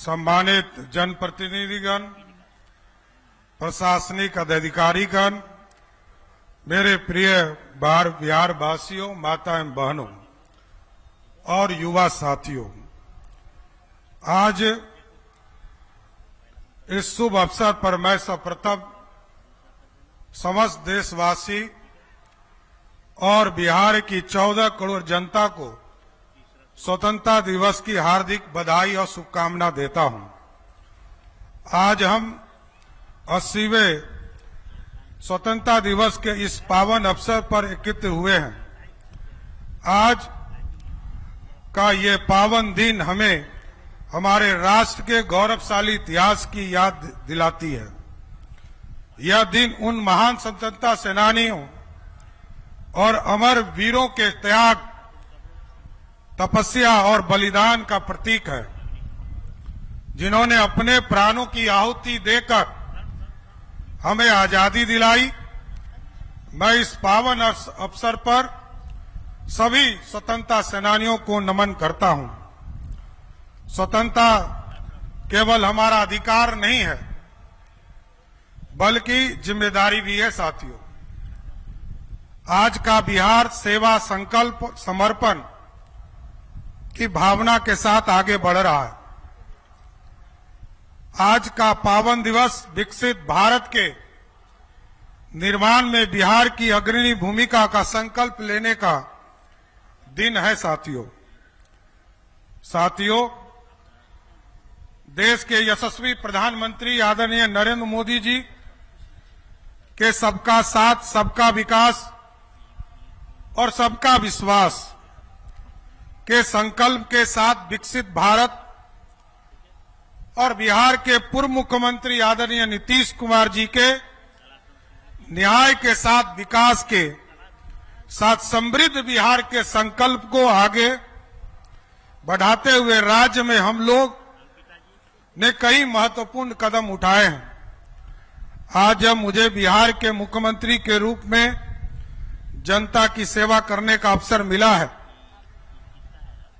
सम्मानित जनप्रतिनिधिगण, प्रशासनिक अधिकारीगण, मेरे प्रिय बिहार वासियों, माता एवं बहनों और युवा साथियों, आज इस शुभ अवसर पर मैं सर्वप्रथम समस्त देशवासी और बिहार की 14 करोड़ जनता को स्वतंत्रता दिवस की हार्दिक बधाई और शुभकामना देता हूं। आज हम 80वें स्वतंत्रता दिवस के इस पावन अवसर पर एकत्रित हुए हैं। आज का ये पावन दिन हमें हमारे राष्ट्र के गौरवशाली इतिहास की याद दिलाती है। यह दिन उन महान स्वतंत्रता सेनानियों और अमर वीरों के त्याग, तपस्या और बलिदान का प्रतीक है, जिन्होंने अपने प्राणों की आहुति देकर हमें आजादी दिलाई। मैं इस पावन अवसर पर सभी स्वतंत्रता सेनानियों को नमन करता हूं। स्वतंत्रता केवल हमारा अधिकार नहीं है, बल्कि जिम्मेदारी भी है। साथियों, आज का बिहार सेवा, संकल्प, समर्पण की भावना के साथ आगे बढ़ रहा है। आज का पावन दिवस विकसित भारत के निर्माण में बिहार की अग्रणी भूमिका का संकल्प लेने का दिन है। साथियों, देश के यशस्वी प्रधानमंत्री आदरणीय नरेंद्र मोदी जी के सबका साथ, सबका विकास और सबका विश्वास के संकल्प के साथ विकसित भारत और बिहार के पूर्व मुख्यमंत्री आदरणीय नीतीश कुमार जी के न्याय के साथ, विकास के साथ समृद्ध बिहार के संकल्प को आगे बढ़ाते हुए राज्य में हम लोग ने कई महत्वपूर्ण कदम उठाए हैं। आज जब मुझे बिहार के मुख्यमंत्री के रूप में जनता की सेवा करने का अवसर मिला है,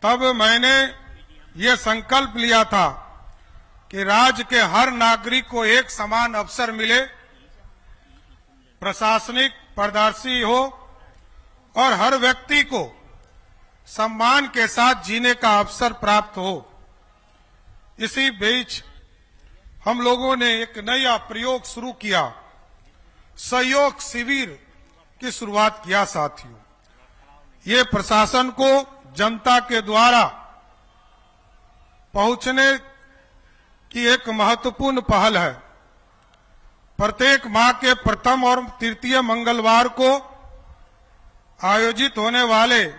तब मैंने ये संकल्प लिया था कि राज्य के हर नागरिक को एक समान अवसर मिले, प्रशासनिक पारदर्शी हो और हर व्यक्ति को सम्मान के साथ जीने का अवसर प्राप्त हो। इसी बीच हम लोगों ने एक नया प्रयोग शुरू किया, सहयोग शिविर की शुरुआत किया। साथियों, ये प्रशासन को जनता के द्वारा पहुंचने की एक महत्वपूर्ण पहल है। प्रत्येक माह के प्रथम और तृतीय मंगलवार को आयोजित होने वाले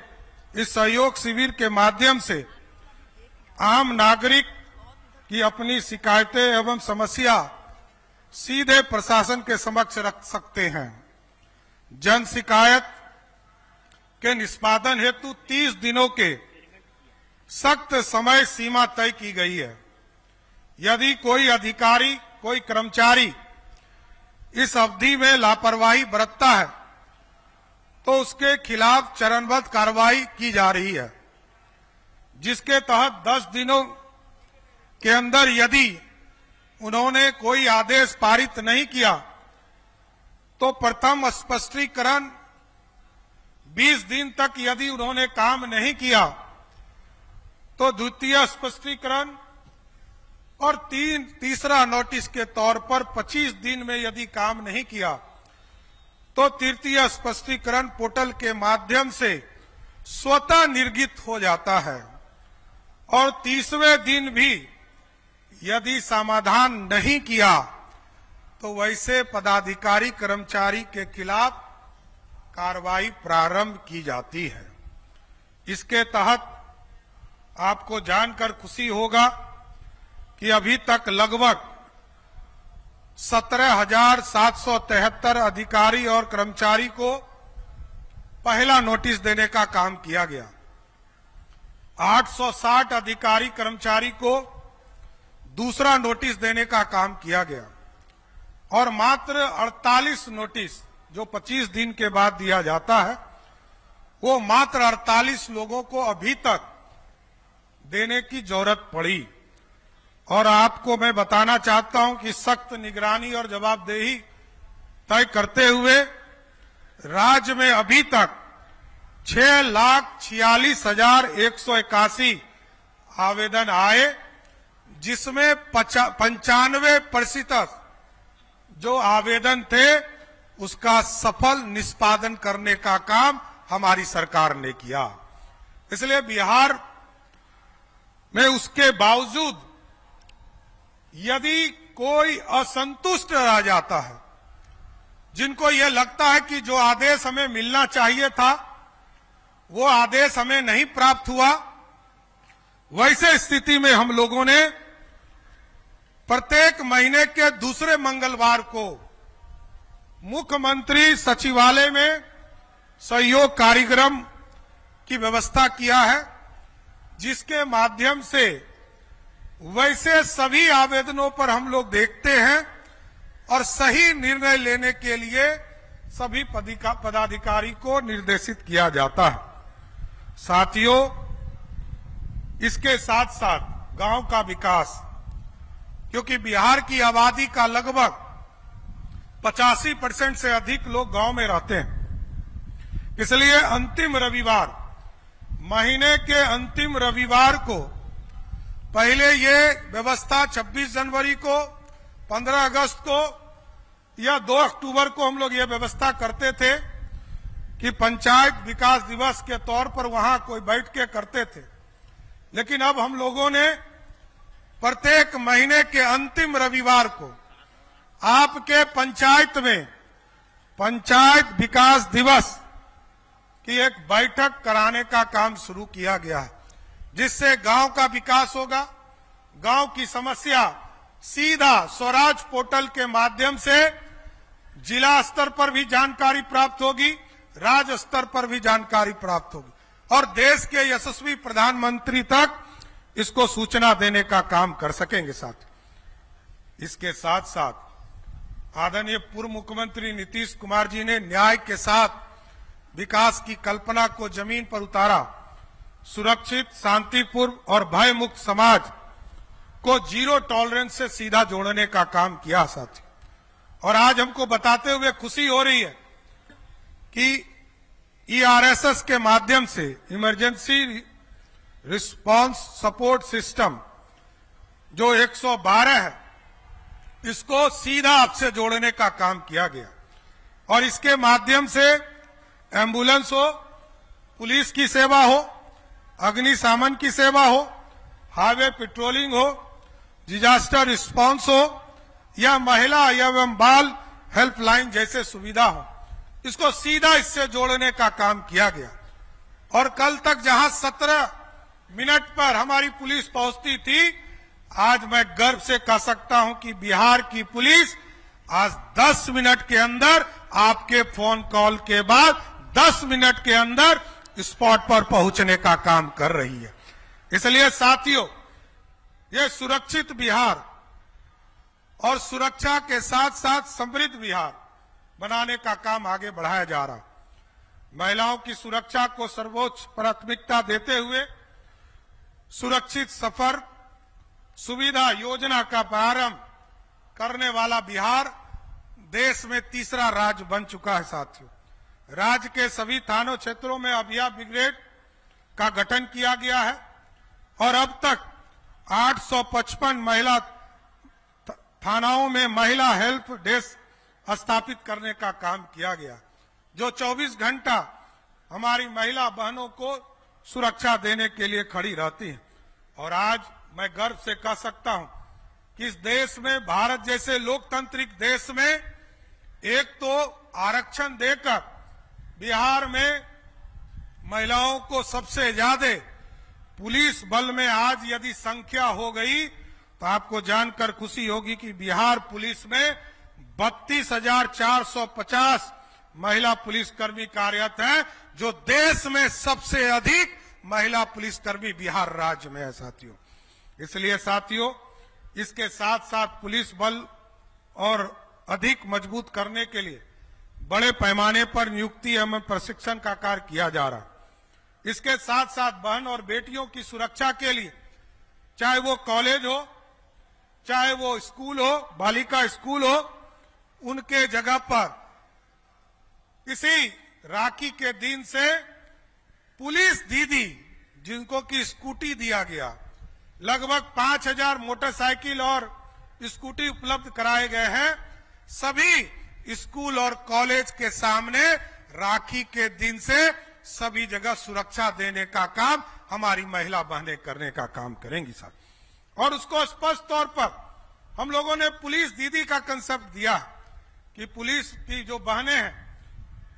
इस सहयोग शिविर के माध्यम से आम नागरिक की अपनी शिकायतें एवं समस्या सीधे प्रशासन के समक्ष रख सकते हैं। जन शिकायत के निष्पादन हेतु 30 दिनों के सख्त समय सीमा तय की गई है। यदि कोई अधिकारी, कोई कर्मचारी इस अवधि में लापरवाही बरतता है तो उसके खिलाफ चरणबद्ध कार्रवाई की जा रही है, जिसके तहत 10 दिनों के अंदर यदि उन्होंने कोई आदेश पारित नहीं किया तो प्रथम स्पष्टीकरण, 20 दिन तक यदि उन्होंने काम नहीं किया तो द्वितीय स्पष्टीकरण और तीसरा नोटिस के तौर पर 25 दिन में यदि काम नहीं किया तो तृतीय स्पष्टीकरण पोर्टल के माध्यम से स्वतः निर्गत हो जाता है। और 30वें दिन भी यदि समाधान नहीं किया तो वैसे पदाधिकारी, कर्मचारी के खिलाफ कार्रवाई प्रारंभ की जाती है। इसके तहत आपको जानकर खुशी होगा कि अभी तक लगभग 17,773 अधिकारी और कर्मचारी को पहला नोटिस देने का काम किया गया। 860 अधिकारी कर्मचारी को दूसरा नोटिस देने का काम किया गया और मात्र 48 नोटिस जो 25 दिन के बाद दिया जाता है, वो मात्र 48 लोगों को अभी तक देने की जरूरत पड़ी। और आपको मैं बताना चाहता हूं कि सख्त निगरानी और जवाबदेही तय करते हुए राज्य में अभी तक 6,46,181 आवेदन आए, जिसमें 95% जो आवेदन थे उसका सफल निष्पादन करने का काम हमारी सरकार ने किया। इसलिए बिहार में उसके बावजूद यदि कोई असंतुष्ट रह जाता है, जिनको यह लगता है कि जो आदेश हमें मिलना चाहिए था वो आदेश हमें नहीं प्राप्त हुआ, वैसे स्थिति में हम लोगों ने प्रत्येक महीने के दूसरे मंगलवार को मुख्यमंत्री सचिवालय में सहयोग कार्यक्रम की व्यवस्था किया है, जिसके माध्यम से वैसे सभी आवेदनों पर हम लोग देखते हैं और सही निर्णय लेने के लिए सभी पदाधिकारी को निर्देशित किया जाता है। साथियों, इसके साथ साथ गांव का विकास, क्योंकि बिहार की आबादी का लगभग 85% से अधिक लोग गांव में रहते हैं, इसलिए अंतिम रविवार, महीने के अंतिम रविवार को, पहले ये व्यवस्था 26 जनवरी को, 15 अगस्त को या 2 अक्टूबर को हम लोग ये व्यवस्था करते थे कि पंचायत विकास दिवस के तौर पर वहां कोई बैठ के करते थे। लेकिन अब हम लोगों ने प्रत्येक महीने के अंतिम रविवार को आपके पंचायत में पंचायत विकास दिवस की एक बैठक कराने का काम शुरू किया गया है, जिससे गांव का विकास होगा। गांव की समस्या सीधा स्वराज पोर्टल के माध्यम से जिला स्तर पर भी जानकारी प्राप्त होगी, राज्य स्तर पर भी जानकारी प्राप्त होगी और देश के यशस्वी प्रधानमंत्री तक इसको सूचना देने का काम कर सकेंगे। साथ इसके साथ साथ आदरणीय पूर्व मुख्यमंत्री नीतीश कुमार जी ने न्याय के साथ विकास की कल्पना को जमीन पर उतारा। सुरक्षित, शांतिपूर्ण और भय मुक्त समाज को जीरो टॉलरेंस से सीधा जोड़ने का काम किया साथी। और आज हमको बताते हुए खुशी हो रही है कि ERSS के माध्यम से, इमरजेंसी रिस्पांस सपोर्ट सिस्टम, जो 112 है, इसको सीधा आपसे जोड़ने का काम किया गया और इसके माध्यम से एम्बुलेंस हो, पुलिस की सेवा हो, अग्निशमन की सेवा हो, हाईवे पेट्रोलिंग हो, डिजास्टर रिस्पांस हो या महिला एवं बाल हेल्पलाइन जैसे सुविधा हो, इसको सीधा इससे जोड़ने का काम किया गया। और कल तक जहां 17 मिनट पर हमारी पुलिस पहुंचती थी, आज मैं गर्व से कह सकता हूं कि बिहार की पुलिस आज 10 मिनट के अंदर, आपके फोन कॉल के बाद 10 मिनट के अंदर स्पॉट पर पहुंचने का काम कर रही है। इसलिए साथियों, ये सुरक्षित बिहार और सुरक्षा के साथ साथ समृद्ध बिहार बनाने का काम आगे बढ़ाया जा रहा। महिलाओं की सुरक्षा को सर्वोच्च प्राथमिकता देते हुए सुरक्षित सफर सुविधा योजना का प्रारंभ करने वाला बिहार देश में तीसरा राज्य बन चुका है। साथियों, राज्य के सभी थानों क्षेत्रों में अभिया ब्रिगेड का गठन किया गया है और अब तक 855 महिला थानाओं में महिला हेल्प डेस्क स्थापित करने का काम किया गया, जो 24 घंटा हमारी महिला बहनों को सुरक्षा देने के लिए खड़ी रहती हैं। और आज मैं गर्व से कह सकता हूं कि इस देश में, भारत जैसे लोकतांत्रिक देश में, एक तो आरक्षण देकर बिहार में महिलाओं को सबसे ज्यादा पुलिस बल में आज यदि संख्या हो गई तो आपको जानकर खुशी होगी कि बिहार पुलिस में 32,450 महिला पुलिसकर्मी कार्यरत हैं, जो देश में सबसे अधिक महिला पुलिसकर्मी बिहार राज्य में है। साथियों, इसलिए साथियों, इसके साथ साथ पुलिस बल और अधिक मजबूत करने के लिए बड़े पैमाने पर नियुक्ति एवं प्रशिक्षण का कार्य किया जा रहा। इसके साथ साथ बहन और बेटियों की सुरक्षा के लिए, चाहे वो कॉलेज हो चाहे वो स्कूल हो, बालिका स्कूल हो, उनके जगह पर इसी राखी के दिन से पुलिस दीदी जिनको की स्कूटी दिया गया, लगभग 5000 मोटरसाइकिल और स्कूटी उपलब्ध कराए गए हैं। सभी स्कूल और कॉलेज के सामने राखी के दिन से सभी जगह सुरक्षा देने का काम हमारी महिला बहनें करने का काम करेंगी साहब। और उसको स्पष्ट तौर पर हम लोगों ने पुलिस दीदी का कंसेप्ट दिया कि पुलिस की जो बहनें हैं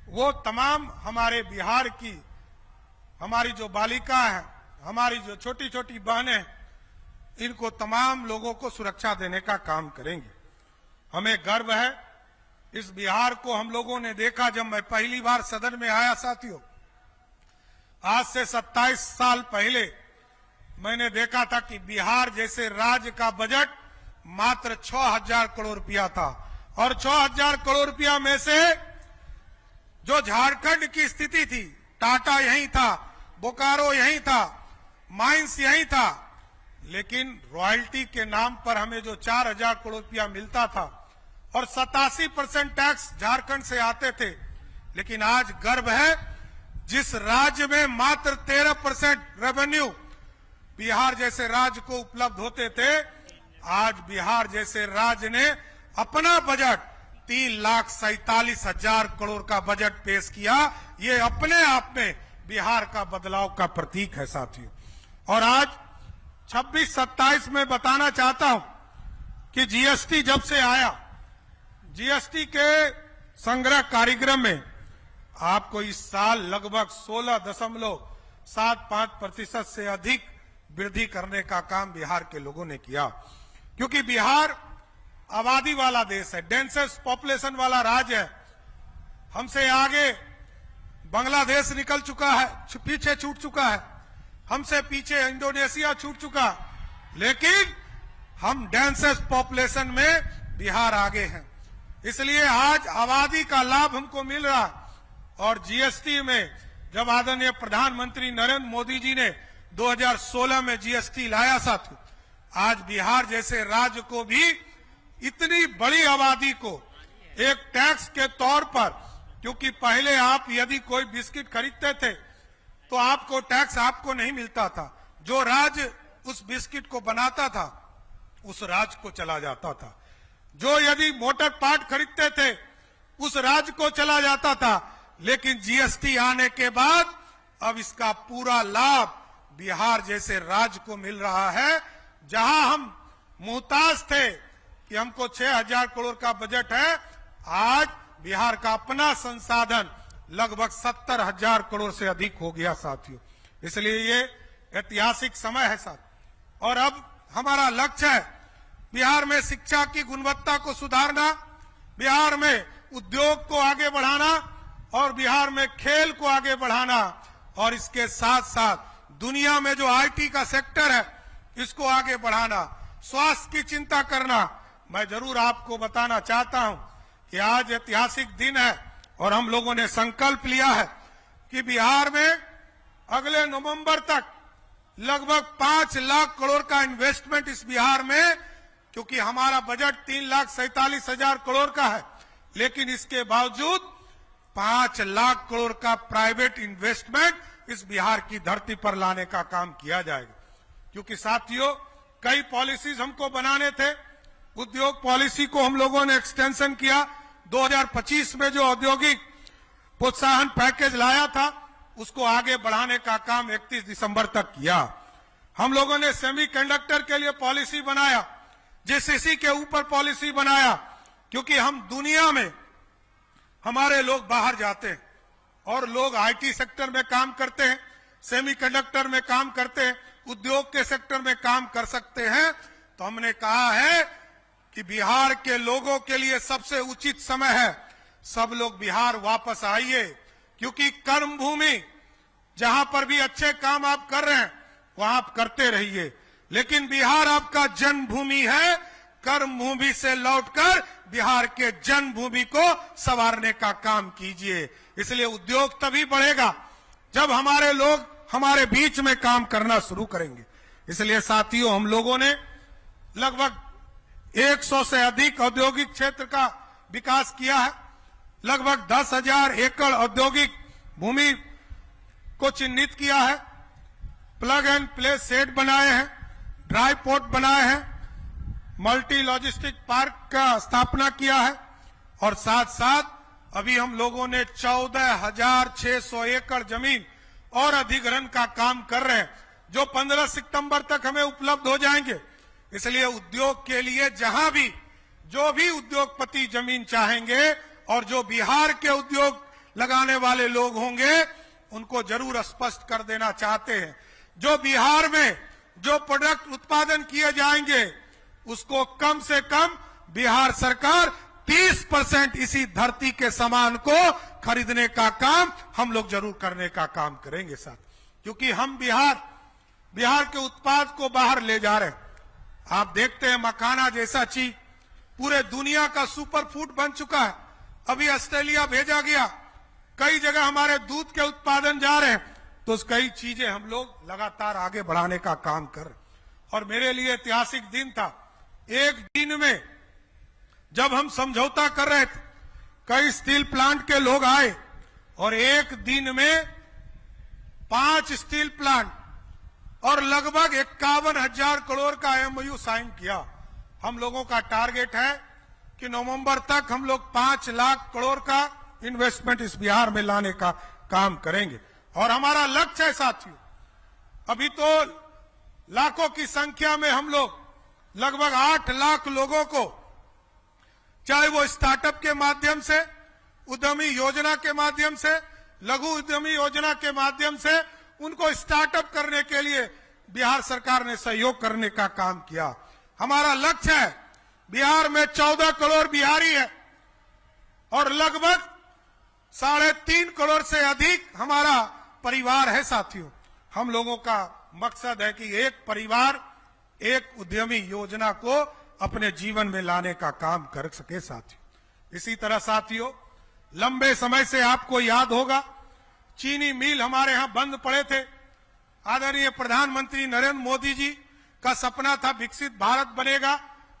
वो तमाम हमारे बिहार की, हमारी जो बालिका है, हमारी जो छोटी छोटी बहनें हैं, इनको तमाम लोगों को सुरक्षा देने का काम करेंगे। हमें गर्व है इस बिहार को। हम लोगों ने देखा जब मैं पहली बार सदन में आया साथियों, आज से 27 साल पहले मैंने देखा था कि बिहार जैसे राज्य का बजट मात्र 6000 करोड़ रुपया था, और 6000 करोड़ रुपया में से जो झारखंड की स्थिति थी, टाटा यहीं था, बोकारो यहीं था, माइंस यहीं था, लेकिन रॉयल्टी के नाम पर हमें जो 4000 करोड़ रुपया मिलता था और 87% टैक्स झारखंड से आते थे। लेकिन आज गर्व है जिस राज्य में मात्र 13% रेवेन्यू बिहार जैसे राज्य को उपलब्ध होते थे, आज बिहार जैसे राज्य ने अपना बजट 3,47,000 करोड़ का बजट पेश किया। ये अपने आप में बिहार का बदलाव का प्रतीक है साथियों। और आज 26-27 में बताना चाहता हूं कि जीएसटी जब से आया, जीएसटी के संग्रह कार्यक्रम में आपको इस साल लगभग 16.75% से अधिक वृद्धि करने का काम बिहार के लोगों ने किया, क्योंकि बिहार आबादी वाला देश है, डेंसेस्ट पॉपुलेशन वाला राज्य है। हमसे आगे बांग्लादेश निकल चुका है, पीछे छूट चुका है, हमसे पीछे इंडोनेशिया छूट चुका, लेकिन हम डेंसेस्ट पॉपुलेशन में बिहार आगे हैं। इसलिए आज आबादी का लाभ हमको मिल रहा। और जीएसटी में जब आदरणीय प्रधानमंत्री नरेंद्र मोदी जी ने 2016 में जीएसटी लाया साथियों, आज बिहार जैसे राज्य को भी इतनी बड़ी आबादी को एक टैक्स के तौर पर, क्योंकि पहले आप यदि कोई बिस्किट खरीदते थे तो आपको टैक्स आपको नहीं मिलता था, जो राज्य उस बिस्किट को बनाता था उस राज्य को चला जाता था, जो यदि मोटर पार्ट खरीदते थे उस राज्य को चला जाता था। लेकिन जीएसटी आने के बाद अब इसका पूरा लाभ बिहार जैसे राज्य को मिल रहा है। जहां हम मुहताज थे कि हमको 6000 करोड़ का बजट है, आज बिहार का अपना संसाधन लगभग 70,000 करोड़ से अधिक हो गया साथियों। इसलिए ये ऐतिहासिक समय है साथ। और अब हमारा लक्ष्य है बिहार में शिक्षा की गुणवत्ता को सुधारना, बिहार में उद्योग को आगे बढ़ाना, और बिहार में खेल को आगे बढ़ाना, और इसके साथ साथ दुनिया में जो आईटी का सेक्टर है इसको आगे बढ़ाना, स्वास्थ्य की चिंता करना। मैं जरूर आपको बताना चाहता हूं कि आज ऐतिहासिक दिन है और हम लोगों ने संकल्प लिया है कि बिहार में अगले नवंबर तक लगभग 5 लाख करोड़ का इन्वेस्टमेंट इस बिहार में, क्योंकि हमारा बजट 3,47,000 करोड़ का है, लेकिन इसके बावजूद 5 लाख करोड़ का प्राइवेट इन्वेस्टमेंट इस बिहार की धरती पर लाने का काम किया जाएगा। क्योंकि साथियों कई पॉलिसीज हमको बनाने थे, उद्योग पॉलिसी को हम लोगों ने एक्सटेंशन किया। 2025 में जो औद्योगिक प्रोत्साहन पैकेज लाया था उसको आगे बढ़ाने का काम 31 दिसंबर तक किया। हम लोगों ने सेमीकंडक्टर के लिए पॉलिसी बनाया, जेसीसी के ऊपर पॉलिसी बनाया, क्योंकि हम दुनिया में हमारे लोग बाहर जाते हैं और लोग आईटी सेक्टर में काम करते हैं, सेमीकंडक्टर में काम करते हैं, उद्योग के सेक्टर में काम कर सकते हैं। तो हमने कहा है कि बिहार के लोगों के लिए सबसे उचित समय है, सब लोग बिहार वापस आइए, क्योंकि कर्म भूमि जहां पर भी अच्छे काम आप कर रहे हैं वहां आप करते रहिए, लेकिन बिहार आपका जन्मभूमि है। कर्म भूमि से लौटकर बिहार के जन्मभूमि को संवारने का काम कीजिए। इसलिए उद्योग तभी बढ़ेगा जब हमारे लोग हमारे बीच में काम करना शुरू करेंगे। इसलिए साथियों हम लोगों ने लगभग 100 से अधिक औद्योगिक क्षेत्र का विकास किया है। लगभग 10,000 एकड़ औद्योगिक भूमि को चिन्हित किया है। प्लग एंड प्ले सेट बनाए हैं, ड्राई पोर्ट बनाए हैं, मल्टी लॉजिस्टिक पार्क का स्थापना किया है और साथ साथ अभी हम लोगों ने 14,600 एकड़ जमीन और अधिग्रहण का काम कर रहे हैं, जो 15 सितंबर तक हमें उपलब्ध हो जाएंगे। इसलिए उद्योग के लिए जहां भी जो भी उद्योगपति जमीन चाहेंगे और जो बिहार के उद्योग लगाने वाले लोग होंगे उनको जरूर स्पष्ट कर देना चाहते हैं, जो बिहार में जो प्रोडक्ट उत्पादन किए जाएंगे उसको कम से कम बिहार सरकार 30% इसी धरती के सामान को खरीदने का काम हम लोग जरूर करने का काम करेंगे साथ, क्योंकि हम बिहार के उत्पाद को बाहर ले जा रहे हैं। आप देखते हैं मखाना जैसा चीज पूरे दुनिया का सुपर फूड बन चुका है, अभी ऑस्ट्रेलिया भेजा गया, कई जगह हमारे दूध के उत्पादन जा रहे हैं, तो कई चीजें हम लोग लगातार आगे बढ़ाने का काम कर रहे। और मेरे लिए ऐतिहासिक दिन था, एक दिन में जब हम समझौता कर रहे थे, कई स्टील प्लांट के लोग आए और एक दिन में 5 स्टील प्लांट और लगभग 51,000 करोड़ का एमओयू साइन किया। हम लोगों का टारगेट है कि नवंबर तक हम लोग 5 लाख करोड़ का इन्वेस्टमेंट इस बिहार में लाने का काम करेंगे और हमारा लक्ष्य है साथियों, अभी तो लाखों की संख्या में हम लोग लगभग 8 लाख लोगों को, चाहे वो स्टार्टअप के माध्यम से, उद्यमी योजना के माध्यम से, लघु उद्यमी योजना के माध्यम से उनको स्टार्टअप करने के लिए बिहार सरकार ने सहयोग करने का काम किया। हमारा लक्ष्य है, बिहार में 14 करोड़ बिहारी है और लगभग 3.5 करोड़ से अधिक हमारा परिवार है साथियों। हम लोगों का मकसद है कि एक परिवार एक उद्यमी योजना को अपने जीवन में लाने का काम कर सके साथियों। इसी तरह साथियों, लंबे समय से आपको याद होगा चीनी मिल हमारे यहां बंद पड़े थे। आदरणीय प्रधानमंत्री नरेंद्र मोदी जी का सपना था विकसित भारत बनेगा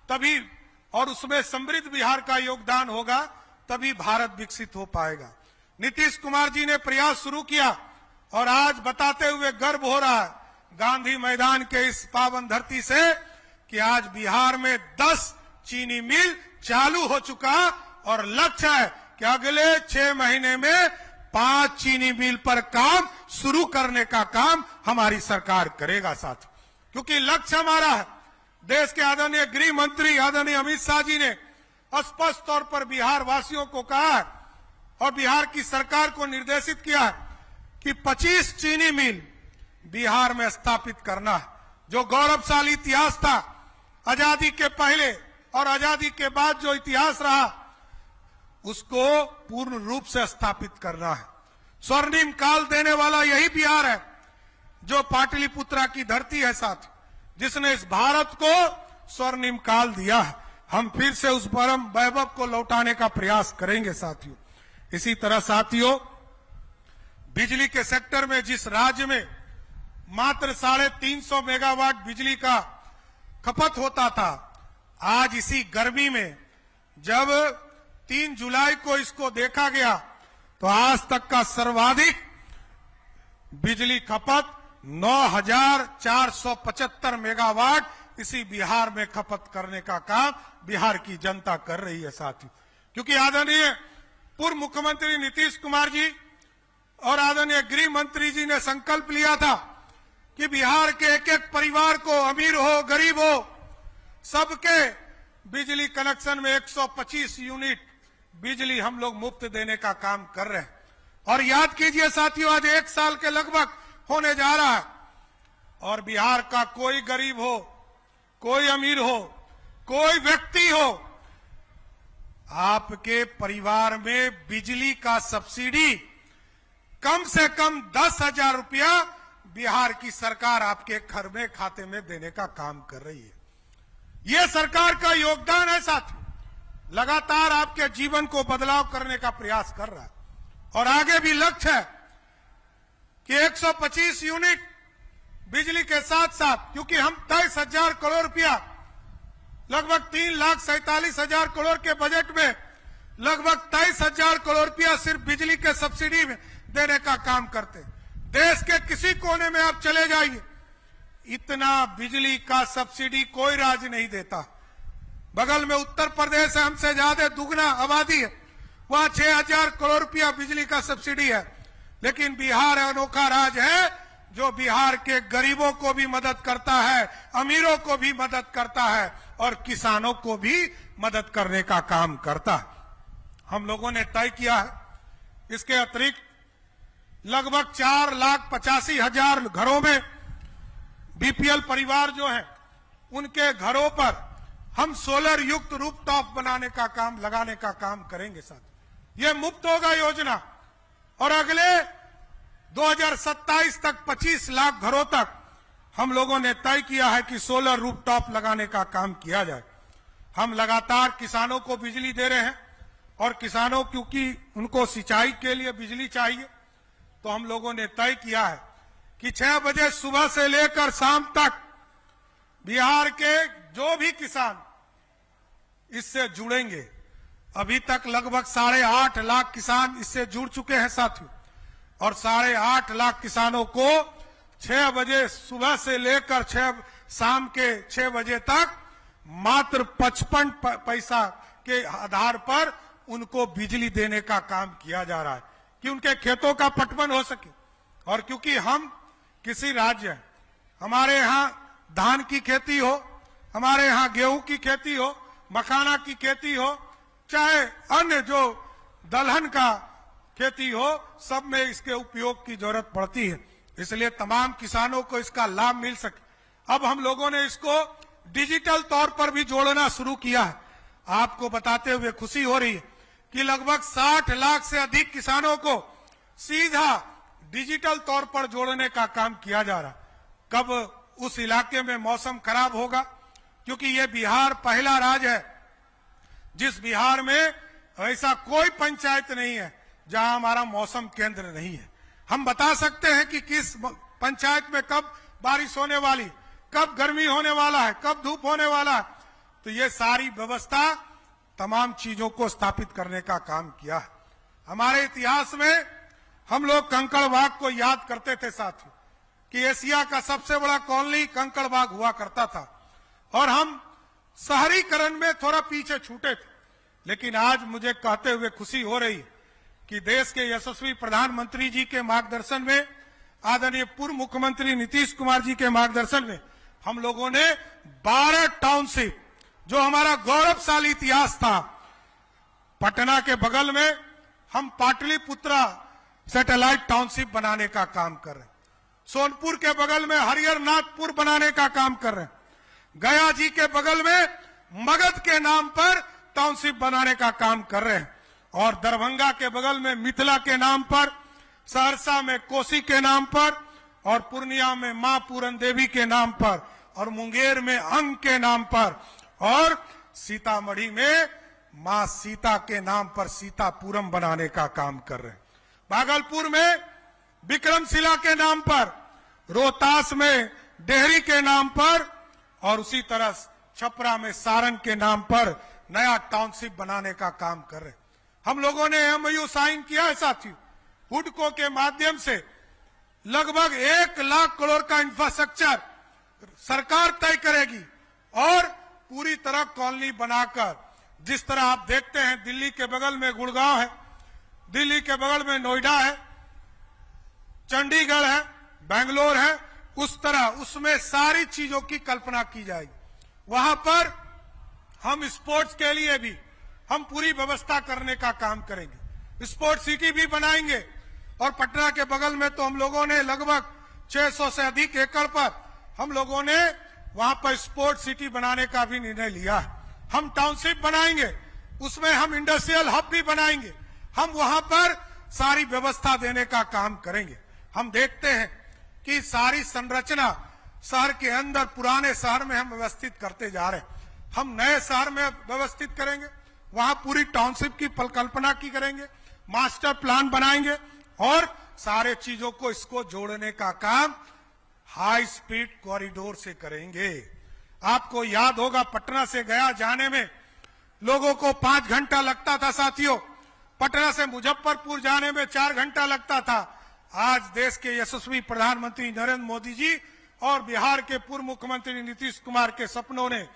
तभी, और उसमें समृद्ध बिहार का योगदान होगा तभी भारत विकसित हो पाएगा। नीतीश कुमार जी ने प्रयास शुरू किया और आज बताते हुए गर्व हो रहा है गांधी मैदान के इस पावन धरती से कि आज बिहार में 10 चीनी मिल चालू हो चुका और लक्ष्य है कि अगले 6 महीने में 5 चीनी मिल पर काम शुरू करने का काम हमारी सरकार करेगा साथ, क्योंकि लक्ष्य हमारा है। देश के आदरणीय गृह मंत्री आदरणीय अमित शाह जी ने स्पष्ट तौर पर बिहार वासियों को कहा है और बिहार की सरकार को निर्देशित किया है कि 25 चीनी मिल बिहार में स्थापित करना है। जो गौरवशाली इतिहास था आजादी के पहले और आजादी के बाद जो इतिहास रहा उसको पूर्ण रूप से स्थापित करना है। स्वर्णिम काल देने वाला यही बिहार है जो पाटलिपुत्रा की धरती है साथ, जिसने इस भारत को स्वर्णिम काल दिया है। हम फिर से उस परम वैभव को लौटाने का प्रयास करेंगे साथियों। इसी तरह साथियों, बिजली के सेक्टर में जिस राज्य में मात्र 350 मेगावाट बिजली का खपत होता था, आज इसी गर्मी में जब 3 जुलाई को इसको देखा गया तो आज तक का सर्वाधिक बिजली खपत 9,475 मेगावाट इसी बिहार में खपत करने का काम बिहार की जनता कर रही है साथियों। क्योंकि आदरणीय पूर्व मुख्यमंत्री नीतीश कुमार जी और आदरणीय गृह मंत्री जी ने संकल्प लिया था कि बिहार के एक एक परिवार को, अमीर हो गरीब हो, सबके बिजली कनेक्शन में 125 यूनिट बिजली हम लोग मुफ्त देने का काम कर रहे हैं। और याद कीजिए साथियों, आज 1 साल के लगभग होने जा रहा है और बिहार का कोई गरीब हो, कोई अमीर हो, कोई व्यक्ति हो, आपके परिवार में बिजली का सब्सिडी कम से कम 10,000 रुपया बिहार की सरकार आपके घर में खाते में देने का काम कर रही है। यह सरकार का योगदान है साथियों, लगातार आपके जीवन को बदलाव करने का प्रयास कर रहा है और आगे भी लक्ष्य है कि 125 यूनिट बिजली के साथ साथ, क्योंकि हम 23,000 करोड़ रुपया लगभग 3,47,000 करोड़ के बजट में लगभग 23,000 करोड़ रुपया सिर्फ बिजली के सब्सिडी में देने का काम करते। देश के किसी कोने में आप चले जाइए, इतना बिजली का सब्सिडी कोई राज्य नहीं देता। बगल में उत्तर प्रदेश है, हमसे ज्यादा दुगना आबादी है, वहां 6,000 करोड़ रुपया बिजली का सब्सिडी है। लेकिन बिहार अनोखा राज्य है जो बिहार के गरीबों को भी मदद करता है, अमीरों को भी मदद करता है और किसानों को भी मदद करने का काम करता है। हम लोगों ने तय किया है इसके अतिरिक्त लगभग 4,85,000 घरों में बीपीएल परिवार जो हैं उनके घरों पर हम सोलर युक्त रूफटॉप लगाने का काम करेंगे। साथ ये मुफ्त होगा योजना और अगले 2027 तक 25 लाख घरों तक हम लोगों ने तय किया है कि सोलर रूफटॉप लगाने का काम किया जाए। हम लगातार किसानों को बिजली दे रहे हैं और किसानों क्योंकि उनको सिंचाई के लिए बिजली चाहिए, तो हम लोगों ने तय किया है कि 6 बजे सुबह से लेकर शाम तक बिहार के जो भी किसान इससे जुड़ेंगे, अभी तक लगभग 8.5 लाख किसान इससे जुड़ चुके हैं साथियों, और 8.5 लाख किसानों को 6 बजे सुबह से लेकर शाम के 6 बजे तक मात्र 55 पैसा के आधार पर उनको बिजली देने का काम किया जा रहा है कि उनके खेतों का पटवन हो सके। और क्योंकि हम किसी राज्य हैं, हमारे यहाँ धान की खेती हो, हमारे यहाँ गेहूं की खेती हो, मखाना की खेती हो, चाहे अन्य जो दलहन का खेती हो, सब में इसके उपयोग की जरूरत पड़ती है। इसलिए तमाम किसानों को इसका लाभ मिल सके। अब हम लोगों ने इसको डिजिटल तौर पर भी जोड़ना शुरू किया है। आपको बताते हुए खुशी हो रही है कि लगभग 60 लाख से अधिक किसानों को सीधा डिजिटल तौर पर जोड़ने का काम किया जा रहा। कब उस इलाके में मौसम खराब होगा, क्योंकि ये बिहार पहला राज्य है जिस बिहार में ऐसा कोई पंचायत नहीं है जहां हमारा मौसम केंद्र नहीं है। हम बता सकते हैं कि किस पंचायत में कब बारिश होने वाली, कब गर्मी होने वाला है, कब धूप होने वाला है। तो ये सारी व्यवस्था तमाम चीजों को स्थापित करने का काम किया है। हमारे इतिहास में हम लोग कंकड़बाग को याद करते थे साथियों कि एशिया का सबसे बड़ा कॉलोनी कंकड़बाग हुआ करता था और हम शहरीकरण में थोड़ा पीछे छूटे थे। लेकिन आज मुझे कहते हुए खुशी हो रही है कि देश के यशस्वी प्रधानमंत्री जी के मार्गदर्शन में, आदरणीय पूर्व मुख्यमंत्री नीतीश कुमार जी के मार्गदर्शन में हम लोगों ने 12 टाउनशिप, जो हमारा गौरवशाली इतिहास था, पटना के बगल में हम पाटलिपुत्रा सैटेलाइट टाउनशिप बनाने का काम कर रहे हैं, सोनपुर के बगल में हरिहरनाथपुर बनाने का काम कर रहे हैं, गया जी के बगल में मगध के नाम पर टाउनशिप बनाने का काम कर रहे हैं, और दरभंगा के बगल में मिथिला के नाम पर, सहरसा में कोसी के नाम पर, और पूर्णिया में मां पूरन देवी के नाम पर, और मुंगेर में अंग के नाम पर, और सीतामढ़ी में मां सीता के नाम पर सीतापुरम बनाने का काम कर रहे हैं। भागलपुर में विक्रमशिला के नाम पर, रोहतास में डेहरी के नाम पर, और उसी तरह छपरा में सारंग के नाम पर नया टाउनशिप बनाने का काम कर रहे हैं। हम लोगों ने एमओयू साइन किया है साथियों, हुडको के माध्यम से लगभग 1 लाख करोड़ का इंफ्रास्ट्रक्चर सरकार तय करेगी और पूरी तरह कॉलोनी बनाकर, जिस तरह आप देखते हैं दिल्ली के बगल में गुड़गांव है, दिल्ली के बगल में नोएडा है, चंडीगढ़ है, बेंगलोर है, उस तरह उसमें सारी चीजों की कल्पना की जाएगी। वहां पर हम स्पोर्ट्स के लिए भी हम पूरी व्यवस्था करने का काम करेंगे, स्पोर्ट्स सिटी भी बनाएंगे, और पटना के बगल में तो हम लोगों ने लगभग 600 से अधिक एकड़ पर हम लोगों ने वहां पर स्पोर्ट्स सिटी बनाने का भी निर्णय लिया है। हम टाउनशिप बनाएंगे, उसमें हम इंडस्ट्रियल हब भी बनाएंगे, हम वहां पर सारी व्यवस्था देने का काम करेंगे। हम देखते हैं कि सारी संरचना शहर के अंदर, पुराने शहर में हम व्यवस्थित करते जा रहे हैं, हम नए शहर में व्यवस्थित करेंगे, वहां पूरी टाउनशिप की कल्पना की करेंगे, मास्टर प्लान बनाएंगे और सारे चीजों को इसको जोड़ने का काम हाई स्पीड कॉरिडोर से करेंगे। आपको याद होगा पटना से गया जाने में लोगों को 5 घंटा लगता था साथियों, पटना से मुजफ्फरपुर जाने में 4 घंटा लगता था। आज देश के यशस्वी प्रधानमंत्री नरेंद्र मोदी जी और बिहार के पूर्व मुख्यमंत्री नीतीश कुमार के सपनों ने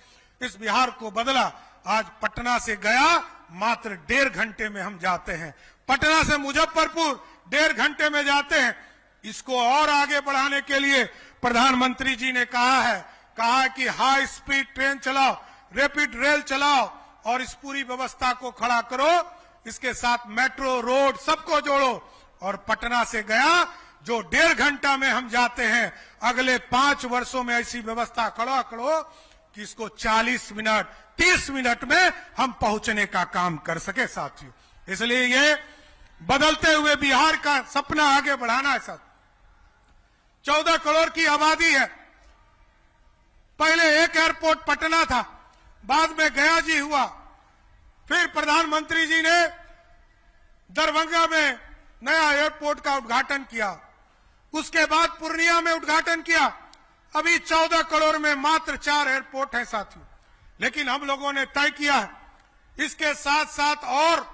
इस बिहार को बदला। आज पटना से गया मात्र 1.5 घंटे में हम जाते हैं, पटना से मुजफ्फरपुर 1.5 घंटे में जाते हैं। इसको और आगे बढ़ाने के लिए प्रधानमंत्री जी ने कहा है कि हाई स्पीड ट्रेन चलाओ, रैपिड रेल चलाओ और इस पूरी व्यवस्था को खड़ा करो, इसके साथ मेट्रो रोड सबको जोड़ो। और पटना से गया जो 1.5 घंटा में हम जाते हैं, अगले 5 वर्षों में ऐसी व्यवस्था खड़ा करो कि इसको 40 मिनट 30 मिनट में हम पहुंचने का काम कर सके साथियों। इसलिए ये बदलते हुए बिहार का सपना आगे बढ़ाना है साथ। 14 करोड़ की आबादी है, पहले एक एयरपोर्ट पटना था, बाद में गया जी हुआ, फिर प्रधानमंत्री जी ने दरभंगा में नया एयरपोर्ट का उद्घाटन किया, उसके बाद पूर्णिया में उद्घाटन किया। अभी 14 करोड़ में मात्र 4 एयरपोर्ट हैं साथियों, लेकिन हम लोगों ने तय किया है इसके साथ साथ और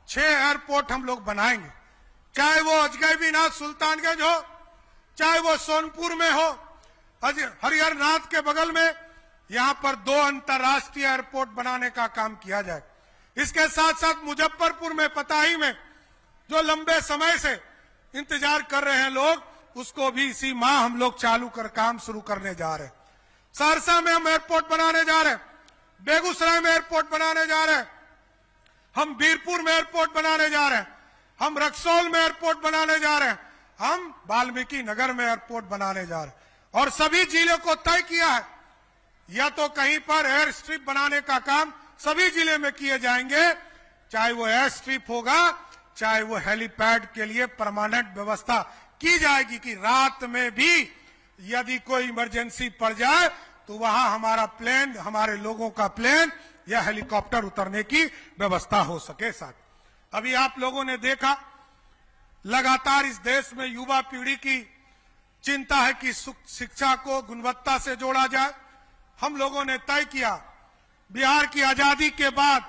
6 एयरपोर्ट हम लोग बनाएंगे, चाहे वो अजगैबीनाथ सुल्तानगंज हो, चाहे वो सोनपुर में हो, हरिहरनाथ के बगल में यहां पर 2 अंतर्राष्ट्रीय एयरपोर्ट बनाने का काम किया जाए। इसके साथ साथ मुजफ्फरपुर में पताही में जो लंबे समय से इंतजार कर रहे हैं लोग, उसको भी इसी माह हम लोग चालू कर काम शुरू करने जा रहे हैं। सहरसा में हम एयरपोर्ट बनाने जा रहे हैं, बेगूसराय में एयरपोर्ट बनाने जा रहे हैं, हम बीरपुर में एयरपोर्ट बनाने जा रहे हैं, हम रक्सौल में एयरपोर्ट बनाने जा रहे हैं, हम वाल्मीकि नगर में एयरपोर्ट बनाने जा रहे हैं। और सभी जिलों को तय किया है या तो कहीं पर एयर स्ट्रिप बनाने का काम सभी जिले में किए जाएंगे, चाहे वो एयर स्ट्रिप होगा, चाहे वो हेलीपैड के लिए परमानेंट व्यवस्था की जाएगी कि रात में भी यदि कोई इमरजेंसी पड़ जाए तो वहां हमारा प्लेन, हमारे लोगों का प्लेन या हेलीकॉप्टर उतरने की व्यवस्था हो सके। साथ अभी आप लोगों ने देखा लगातार इस देश में युवा पीढ़ी की चिंता है कि शिक्षा को गुणवत्ता से जोड़ा जाए। हम लोगों ने तय किया बिहार की आजादी के बाद,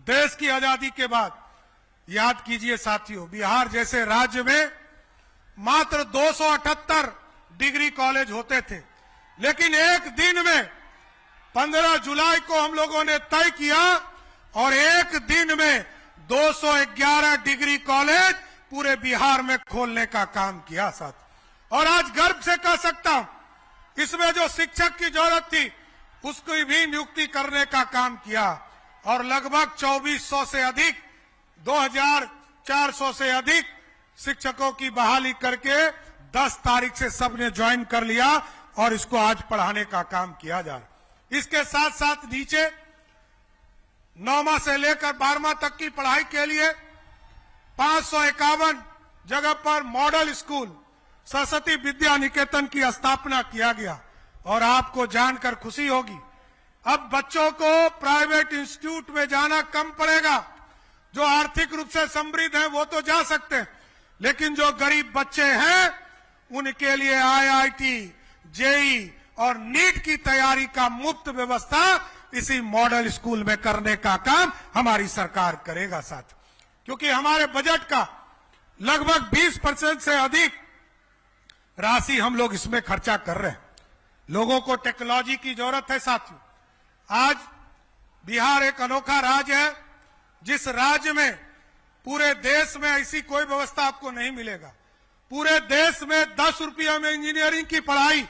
देश की आजादी के बाद, याद कीजिए साथियों, बिहार जैसे राज्य में मात्र 278 डिग्री कॉलेज होते थे, लेकिन एक दिन में 15 जुलाई को हम लोगों ने तय किया और एक दिन में 211 डिग्री कॉलेज पूरे बिहार में खोलने का काम किया साथ। और आज गर्व से कह सकता हूं, इसमें जो शिक्षक की जरूरत थी उसकी भी नियुक्ति करने का काम किया और लगभग 2400 से अधिक, 2400 से अधिक शिक्षकों की बहाली करके 10 तारीख से सबने ज्वाइन कर लिया और इसको आज पढ़ाने का काम किया जा रहा है। इसके साथ साथ नीचे 9वां से लेकर 12वां तक की पढ़ाई के लिए 551 जगह पर मॉडल स्कूल सरस्वती विद्या निकेतन की स्थापना किया गया। और आपको जानकर खुशी होगी, अब बच्चों को प्राइवेट इंस्टीट्यूट में जाना कम पड़ेगा। जो आर्थिक रूप से समृद्ध हैं वो तो जा सकते हैं, लेकिन जो गरीब बच्चे हैं उनके लिए आईआईटी, जेई और नीट की तैयारी का मुफ्त व्यवस्था इसी मॉडल स्कूल में करने का काम हमारी सरकार करेगा साथ। क्योंकि हमारे बजट का लगभग 20% से अधिक राशि हम लोग इसमें खर्चा कर रहे हैं। लोगों को टेक्नोलॉजी की जरूरत है साथियों। आज बिहार एक अनोखा राज्य है, जिस राज्य में पूरे देश में ऐसी कोई व्यवस्था आपको नहीं मिलेगा। पूरे देश में 10 रुपया में इंजीनियरिंग की पढ़ाई,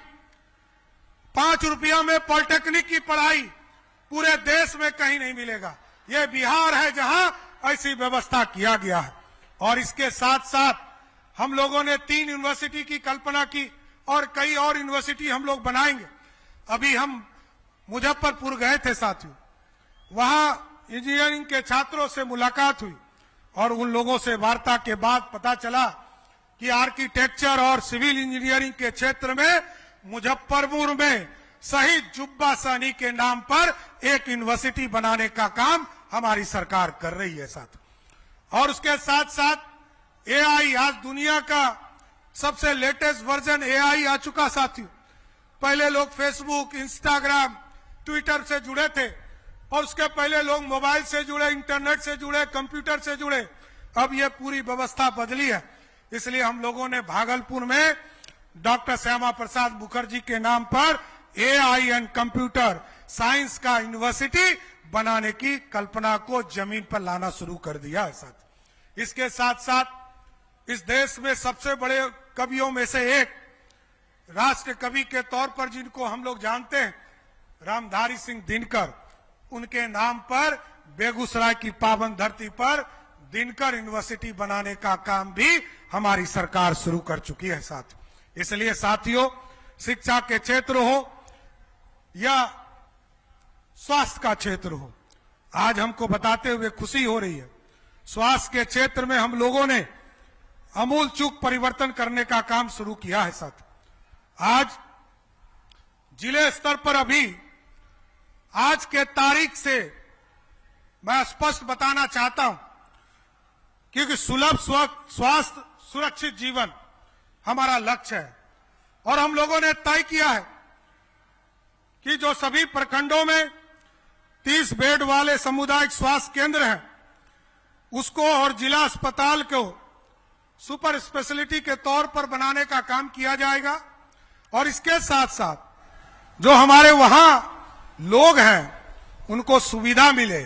5 रुपया में पॉलिटेक्निक की पढ़ाई पूरे देश में कहीं नहीं मिलेगा। यह बिहार है जहां ऐसी व्यवस्था किया गया है। और इसके साथ साथ हम लोगों ने 3 यूनिवर्सिटी की कल्पना की और कई और यूनिवर्सिटी हम लोग बनाएंगे। अभी हम मुजफ्फरपुर गए थे साथियों, वहां इंजीनियरिंग के छात्रों से मुलाकात हुई और उन लोगों से वार्ता के बाद पता चला कि आर्किटेक्चर और सिविल इंजीनियरिंग के क्षेत्र में मुजफ्फरपुर में शहीद जुब्बा सहनी के नाम पर एक यूनिवर्सिटी बनाने का काम हमारी सरकार कर रही है साथ। और उसके साथ साथ एआई, आज दुनिया का सबसे लेटेस्ट वर्जन एआई आ चुका साथियों। पहले लोग फेसबुक, इंस्टाग्राम, ट्विटर से जुड़े थे और उसके पहले लोग मोबाइल से जुड़े, इंटरनेट से जुड़े, कंप्यूटर से जुड़े। अब ये पूरी व्यवस्था बदली है। इसलिए हम लोगों ने भागलपुर में डॉक्टर श्यामा प्रसाद मुखर्जी के नाम पर एआई एंड कंप्यूटर साइंस का यूनिवर्सिटी बनाने की कल्पना को जमीन पर लाना शुरू कर दिया है। साथ इसके साथ साथ इस देश में सबसे बड़े कवियों में से एक, राष्ट्र कवि के तौर पर जिनको हम लोग जानते हैं, रामधारी सिंह दिनकर, उनके नाम पर बेगूसराय की पावन धरती पर दिनकर यूनिवर्सिटी बनाने का काम भी हमारी सरकार शुरू कर चुकी है। साथ इसलिए साथियों, शिक्षा के क्षेत्र हो या स्वास्थ्य का क्षेत्र हो, आज हमको बताते हुए खुशी हो रही है, स्वास्थ्य के क्षेत्र में हम लोगों ने अमूल चूक परिवर्तन करने का काम शुरू किया है। साथ आज जिले स्तर पर अभी आज के तारीख से मैं स्पष्ट बताना चाहता हूं, क्योंकि सुलभ स्वास्थ्य सुरक्षित जीवन हमारा लक्ष्य है और हम लोगों ने तय किया है कि जो सभी प्रखंडों में 30 बेड वाले सामुदायिक स्वास्थ्य केंद्र हैं, उसको और जिला अस्पताल को सुपर स्पेशलिटी के तौर पर बनाने का काम किया जाएगा। और इसके साथ साथ जो हमारे वहां लोग हैं उनको सुविधा मिले,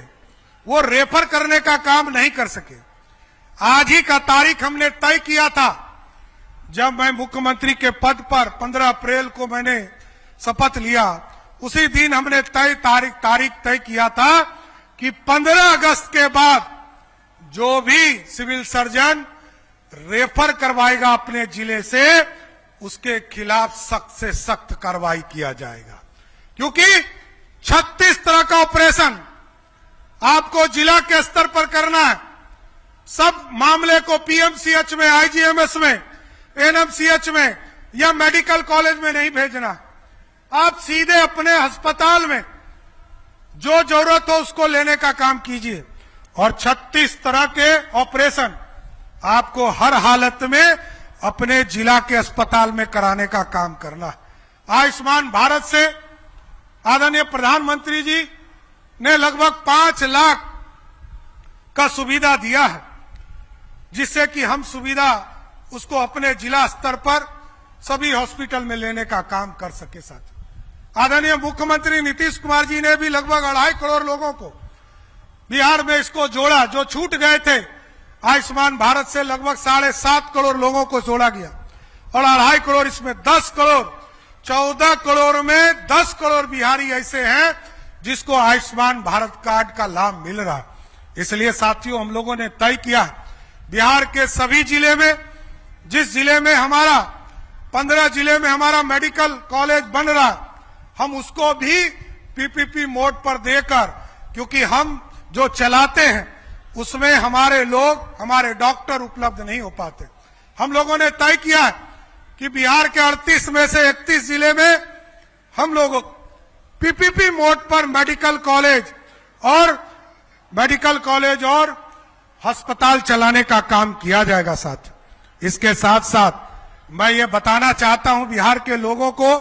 वो रेफर करने का काम नहीं कर सके। आज ही का तारीख हमने तय किया था जब मैं मुख्यमंत्री के पद पर 15 अप्रैल को मैंने शपथ लिया। उसी दिन हमने तारीख तय किया था कि 15 अगस्त के बाद जो भी सिविल सर्जन रेफर करवाएगा अपने जिले से, उसके खिलाफ सख्त से सख्त कार्रवाई किया जाएगा। क्योंकि 36 तरह का ऑपरेशन आपको जिला के स्तर पर करना है। सब मामले को पीएमसीएच में, आईजीएमएस में, एनएमसीएच में या मेडिकल कॉलेज में नहीं भेजना। आप सीधे अपने अस्पताल में जो जरूरत हो उसको लेने का काम कीजिए। और 36 तरह के ऑपरेशन आपको हर हालत में अपने जिला के अस्पताल में कराने का काम करना। आयुष्मान भारत से आदरणीय प्रधानमंत्री जी ने लगभग 5 लाख का सुविधा दिया है, जिससे कि हम सुविधा उसको अपने जिला स्तर पर सभी हॉस्पिटल में लेने का काम कर सके। साथ आदरणीय मुख्यमंत्री नीतीश कुमार जी ने भी लगभग 2.5 करोड़ लोगों को बिहार में इसको जोड़ा। जो छूट गए थे आयुष्मान भारत से लगभग 7.5 करोड़ लोगों को जोड़ा गया और 2.5 करोड़ इसमें 10 करोड़, 14 करोड़ में 10 करोड़ बिहारी ऐसे हैं जिसको आयुष्मान भारत कार्ड का लाभ मिल रहा है। इसलिए साथियों, हम लोगों ने तय किया बिहार के सभी जिले में, जिस जिले में हमारा 15 जिले में हमारा मेडिकल कॉलेज बन रहा, हम उसको भी पीपीपी मोड पर देकर, क्योंकि हम जो चलाते हैं उसमें हमारे लोग, हमारे डॉक्टर उपलब्ध नहीं हो पाते। हम लोगों ने तय किया कि बिहार के 38 में से 31 जिले में हम लोग पीपीपी मोड पर मेडिकल कॉलेज और अस्पताल चलाने का काम किया जाएगा। साथ इसके साथ साथ मैं ये बताना चाहता हूं बिहार के लोगों को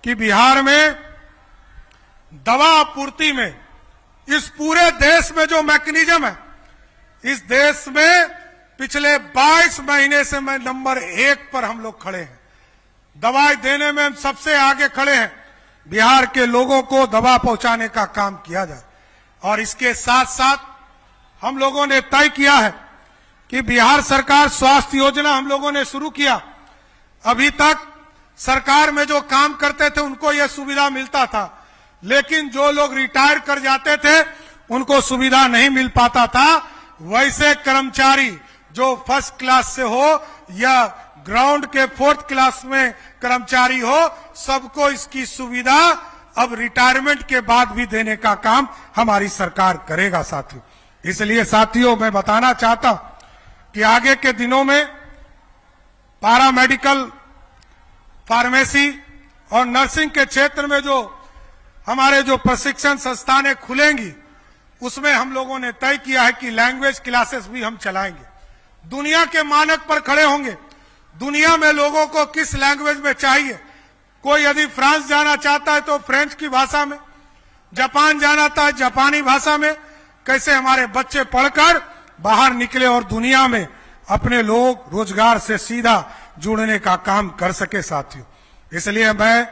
कि बिहार में दवा आपूर्ति में इस पूरे देश में जो मैकेनिज्म है, इस देश में पिछले 22 महीने से मैं नंबर 1 पर हम लोग खड़े हैं। दवाई देने में हम सबसे आगे खड़े हैं। बिहार के लोगों को दवा पहुंचाने का काम किया जाए। और इसके साथ साथ हम लोगों ने तय किया है कि बिहार सरकार स्वास्थ्य योजना हम लोगों ने शुरू किया। अभी तक सरकार में जो काम करते थे उनको यह सुविधा मिलता था, लेकिन जो लोग रिटायर कर जाते थे उनको सुविधा नहीं मिल पाता था। वैसे कर्मचारी जो फर्स्ट क्लास से हो या ग्राउंड के 4th क्लास में कर्मचारी हो, सबको इसकी सुविधा अब रिटायरमेंट के बाद भी देने का काम हमारी सरकार करेगा। साथियों, इसलिए साथियों मैं बताना चाहता हूं कि आगे के दिनों में पैरामेडिकल, फार्मेसी और नर्सिंग के क्षेत्र में जो हमारे जो प्रशिक्षण संस्थानें खुलेंगी, उसमें हम लोगों ने तय किया है कि लैंग्वेज क्लासेस भी हम चलाएंगे। दुनिया के मानक पर खड़े होंगे। दुनिया में लोगों को किस लैंग्वेज में चाहिए, कोई यदि फ्रांस जाना चाहता है तो फ्रेंच की भाषा में, जापान जाना था जापानी भाषा में। कैसे हमारे बच्चे पढ़कर बाहर निकले और दुनिया में अपने लोग रोजगार से सीधा जुड़ने का काम कर सके साथियों। इसलिए मैं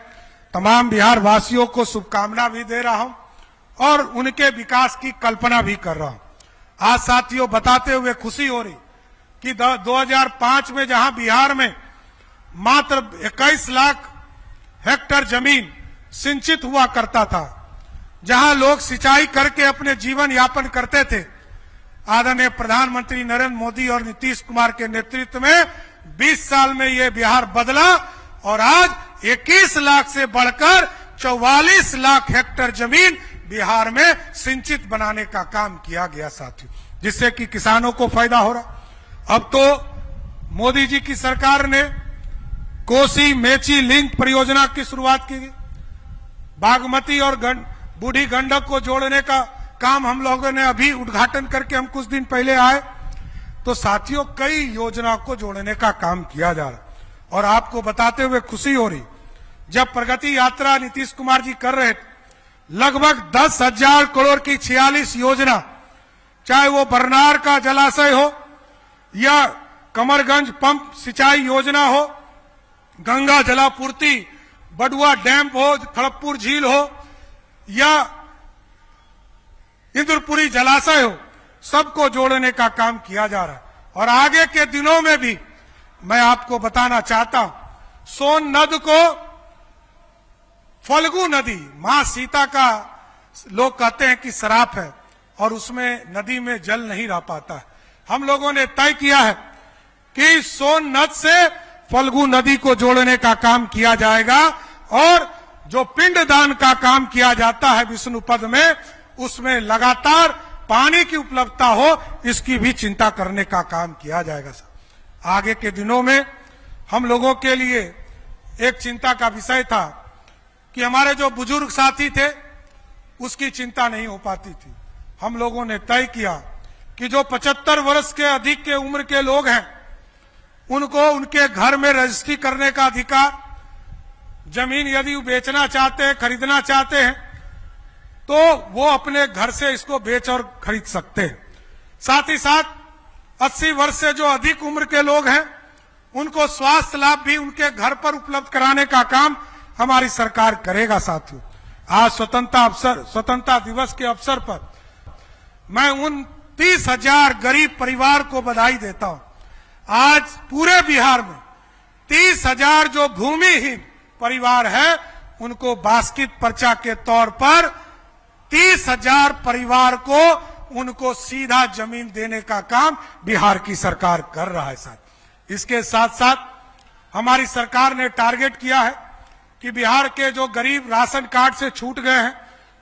तमाम बिहार वासियों को शुभकामना भी दे रहा हूं और उनके विकास की कल्पना भी कर रहा हूं। आज साथियों बताते हुए खुशी हो रही कि 2005 में जहां बिहार में मात्र 21 लाख हेक्टेयर जमीन सिंचित हुआ करता था, जहां लोग सिंचाई करके अपने जीवन यापन करते थे, आदरणीय प्रधानमंत्री नरेंद्र मोदी और नीतीश कुमार के नेतृत्व में 20 साल में यह बिहार बदला और आज 21 लाख से बढ़कर 44 लाख हेक्टेयर जमीन बिहार में सिंचित बनाने का काम किया गया साथियों, जिससे कि किसानों को फायदा हो रहा। अब तो मोदी जी की सरकार ने कोसी मेची लिंक परियोजना की शुरुआत की गई। बागमती और बूढ़ी गंडक को जोड़ने का काम हम लोगों ने अभी उद्घाटन करके हम कुछ दिन पहले आए। तो साथियों कई योजनाओं को जोड़ने का काम किया जा रहा और आपको बताते हुए खुशी हो रही, जब प्रगति यात्रा नीतीश कुमार जी कर रहे थे, लगभग 10,000 करोड़ की 46 योजना, चाहे वो बरनार का जलाशय हो या कमरगंज पंप सिंचाई योजना हो, गंगा जलापूर्ति बडुआ डैम हो, खड़गपुर झील हो या इंद्रपुरी जलाशय हो, सबको जोड़ने का काम किया जा रहा है। और आगे के दिनों में भी मैं आपको बताना चाहता हूं, सोन नद को फल्गु नदी, मां सीता का लोग कहते हैं कि श्राप है और उसमें नदी में जल नहीं रह पाता। हम लोगों ने तय किया है कि सोन नद से फल्गु नदी को जोड़ने का काम किया जाएगा और जो पिंडदान का काम किया जाता है विष्णुपद में, उसमें लगातार पानी की उपलब्धता हो, इसकी भी चिंता करने का काम किया जाएगा। आगे के दिनों में हम लोगों के लिए एक चिंता का विषय था कि हमारे जो बुजुर्ग साथी थे उसकी चिंता नहीं हो पाती थी। हम लोगों ने तय किया कि जो 75 वर्ष के अधिक के उम्र के लोग हैं उनको उनके घर में रजिस्ट्री करने का अधिकार, जमीन यदि वो बेचना चाहते हैं, खरीदना चाहते हैं तो वो अपने घर से इसको बेच और खरीद सकते हैं। साथ ही साथ 80 वर्ष से जो अधिक उम्र के लोग हैं उनको स्वास्थ्य लाभ भी उनके घर पर उपलब्ध कराने का काम हमारी सरकार करेगा। साथियों आज स्वतंत्रता दिवस के अवसर पर मैं उन 30,000 गरीब परिवार को बधाई देता हूं। आज पूरे बिहार में 30,000 जो भूमिहीन परिवार है उनको बास्केट पर्चा के तौर पर 30,000 परिवार को उनको सीधा जमीन देने का काम बिहार की सरकार कर रहा है। साथ इसके साथ साथ हमारी सरकार ने टारगेट किया है कि बिहार के जो गरीब राशन कार्ड से छूट गए हैं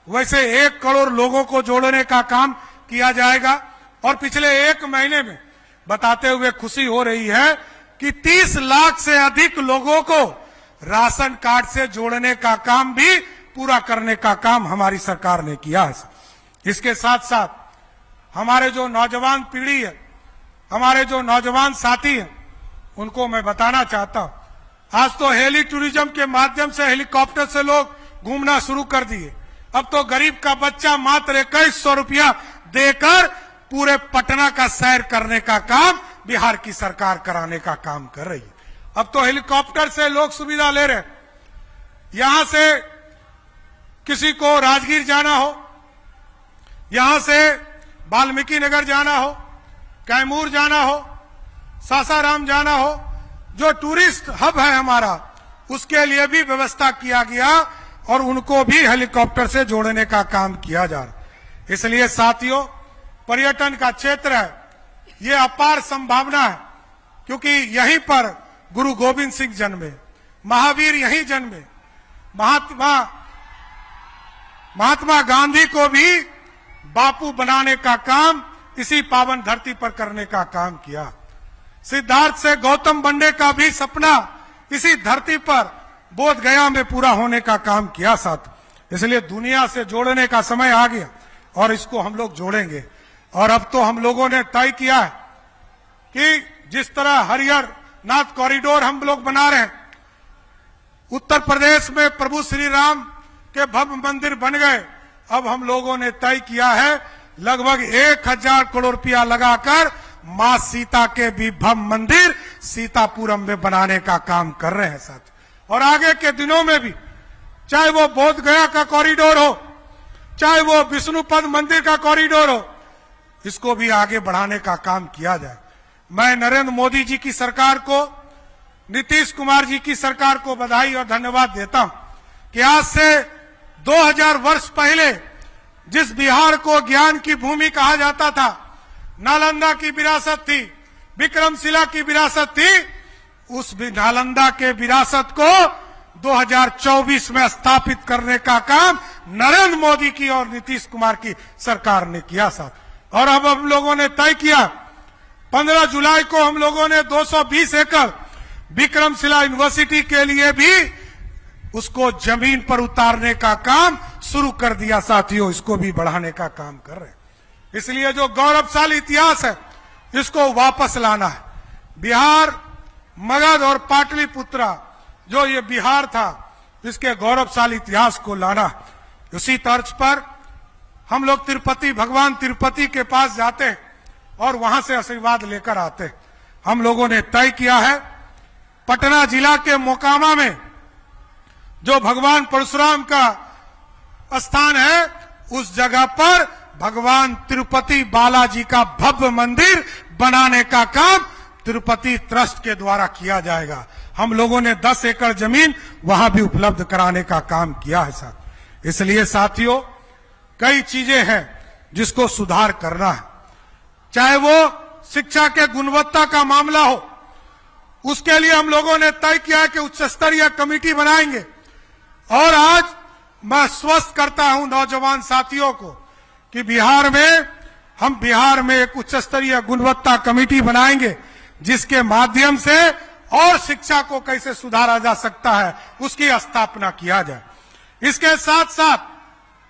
वैसे 1 करोड़ लोगों को जोड़ने का काम किया जाएगा। और पिछले 1 महीने में बताते हुए खुशी हो रही है कि 30 लाख से अधिक लोगों को राशन कार्ड से जोड़ने का काम भी पूरा करने का काम हमारी सरकार ने किया है। इसके साथ साथ हमारे जो नौजवान पीढ़ी है, हमारे जो नौजवान साथी हैं, उनको मैं बताना चाहता हूं, आज तो हेली टूरिज्म के माध्यम से हेलीकॉप्टर से लोग घूमना शुरू कर दिए। अब तो गरीब का बच्चा मात्र 2100 रुपया देकर पूरे पटना का सैर करने का काम बिहार की सरकार कराने का काम कर रही है। अब तो हेलीकॉप्टर से लोग सुविधा ले रहे, यहां से किसी को राजगीर जाना हो, यहां से वाल्मीकि नगर जाना हो, कैमूर जाना हो, सासाराम जाना हो, जो टूरिस्ट हब है हमारा, उसके लिए भी व्यवस्था किया गया और उनको भी हेलीकॉप्टर से जोड़ने का काम किया जा रहा। इसलिए साथियों पर्यटन का क्षेत्र है, ये अपार संभावना है, क्योंकि यहीं पर गुरु गोविंद सिंह जन्मे, महावीर यहीं जन्मे, महात्मा गांधी को भी बापू बनाने का काम इसी पावन धरती पर करने का काम किया। सिद्धार्थ से गौतम बनने का भी सपना इसी धरती पर बोध गया में पूरा होने का काम किया। साथ इसलिए दुनिया से जोड़ने का समय आ गया और इसको हम लोग जोड़ेंगे। और अब तो हम लोगों ने तय किया है कि जिस तरह हरिहर नाथ कॉरिडोर हम लोग बना रहे हैं, उत्तर प्रदेश में प्रभु श्री राम के भव्य मंदिर बन गए। अब हम लोगों ने तय किया है लगभग 1000 करोड़ रुपया लगाकर मां सीता के भी भव्य मंदिर सीतापुरम में बनाने का काम कर रहे हैं साथ। और आगे के दिनों में भी, चाहे वो बोध गया का कॉरिडोर हो, चाहे वो विष्णुपद मंदिर का कॉरिडोर हो, इसको भी आगे बढ़ाने का काम किया जाए। मैं नरेंद्र मोदी जी की सरकार को, नीतीश कुमार जी की सरकार को बधाई और धन्यवाद देता हूं कि आज से 2000 वर्ष पहले जिस बिहार को ज्ञान की भूमि कहा जाता था, नालंदा की विरासत थी, विक्रमशिला की विरासत थी, उस नालंदा के विरासत को 2024 में स्थापित करने का काम नरेंद्र मोदी की और नीतीश कुमार की सरकार ने किया साथ। और अब हम लोगों ने तय किया 15 जुलाई को हम लोगों ने 220 एकड़ विक्रमशिला यूनिवर्सिटी के लिए भी उसको जमीन पर उतारने का काम शुरू कर दिया साथियों। इसको भी बढ़ाने का काम कर रहे हैं। इसलिए जो गौरवशाली इतिहास है इसको वापस लाना है। बिहार, मगध और पाटलिपुत्रा जो ये बिहार था, इसके गौरवशाली इतिहास को लाना। उसी तर्ज पर हम लोग तिरुपति, भगवान तिरुपति के पास जाते हैं और वहां से आशीर्वाद लेकर आते हैं। हम लोगों ने तय किया है पटना जिला के मोकामा में जो भगवान परशुराम का स्थान है, उस जगह पर भगवान तिरुपति बालाजी का भव्य मंदिर बनाने का काम तिरुपति ट्रस्ट के द्वारा किया जाएगा। हम लोगों ने 10 एकड़ जमीन वहां भी उपलब्ध कराने का काम किया है साथ। इसलिए साथियों, कई चीजें हैं जिसको सुधार करना है। चाहे वो शिक्षा के गुणवत्ता का मामला हो, उसके लिए हम लोगों ने तय किया है कि उच्च स्तरीय कमेटी बनाएंगे। और आज मैं स्वस्थ करता हूं नौजवान साथियों को कि बिहार में एक उच्च स्तरीय गुणवत्ता कमेटी बनाएंगे, जिसके माध्यम से और शिक्षा को कैसे सुधारा जा सकता है उसकी स्थापना किया जाए। इसके साथ साथ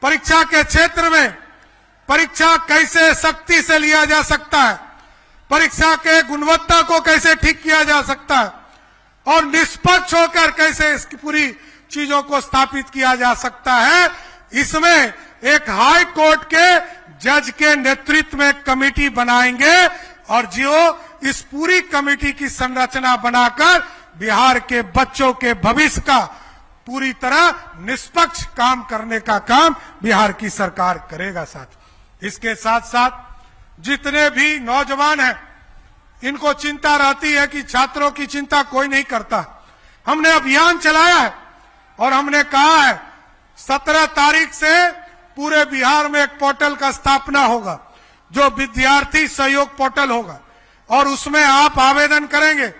परीक्षा के क्षेत्र में परीक्षा कैसे सख्ती से लिया जा सकता है, परीक्षा के गुणवत्ता को कैसे ठीक किया जा सकता है और निष्पक्ष होकर कैसे इसकी पूरी चीजों को स्थापित किया जा सकता है, इसमें एक हाई कोर्ट के जज के नेतृत्व में कमेटी बनाएंगे। और जो इस पूरी कमेटी की संरचना बनाकर बिहार के बच्चों के भविष्य का पूरी तरह निष्पक्ष काम करने का काम बिहार की सरकार करेगा साथ। इसके साथ साथ जितने भी नौजवान हैं, इनको चिंता रहती है कि छात्रों की चिंता कोई नहीं करता। हमने अभियान चलाया है और हमने कहा है 17 तारीख से पूरे बिहार में एक पोर्टल का स्थापना होगा जो विद्यार्थी सहयोग पोर्टल होगा। और उसमें आप आवेदन करेंगे।